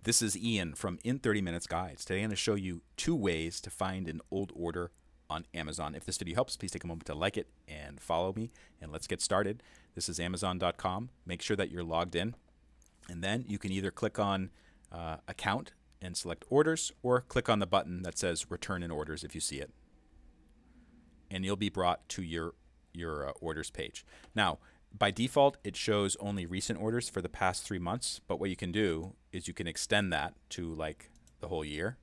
This is Ian from In 30 Minutes Guides. Today I'm going to show you 2 ways to find an old order on Amazon. If this video helps, please take a moment to like it and follow me, and let's get started. This is Amazon.com. Make sure that you're logged in, and then you can either click on Account and select Orders, or click on the button that says Return in Orders if you see it, and you'll be brought to your orders page. Now, by default, it shows only recent orders for the past 3 months, but what you can do is you can extend that to like the whole year.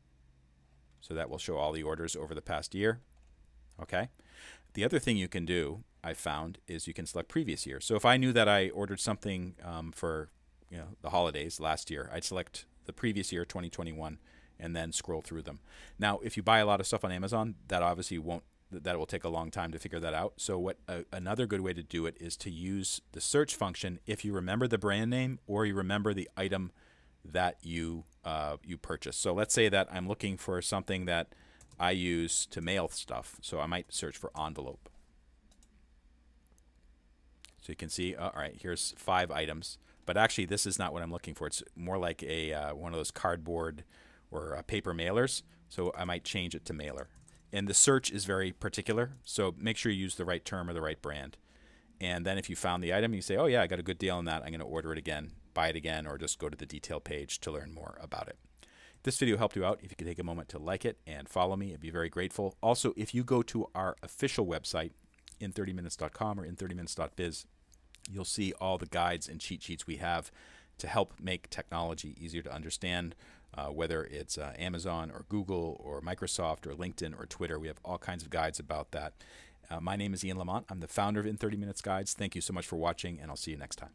So that will show all the orders over the past year. Okay. The other thing you can do, I found, is you can select previous year. So if I knew that I ordered something for the holidays last year, I'd select the previous year, 2021, and then scroll through them. Now, if you buy a lot of stuff on Amazon, that obviously won't. That will take a long time to figure that out. So another good way to do it is to use the search function if you remember the brand name or you remember the item that you purchased. So let's say that I'm looking for something that I use to mail stuff. So I might search for envelope. So you can see, all right, here's 5 items. But actually, this is not what I'm looking for. It's more like one of those cardboard or paper mailers. So I might change it to mailer. And the search is very particular, so make sure you use the right term or the right brand. And then if you found the item, you say, oh yeah, I got a good deal on that. I'm going to order it again, buy it again, or just go to the detail page to learn more about it. If this video helped you out, if you could take a moment to like it and follow me, I'd be very grateful. Also, if you go to our official website, in30minutes.com or in30minutes.biz, you'll see all the guides and cheat sheets we have to help make technology easier to understand. Whether it's Amazon or Google or Microsoft or LinkedIn or Twitter, we have all kinds of guides about that. My name is Ian Lamont. I'm the founder of In 30 Minutes Guides. Thank you so much for watching, and I'll see you next time.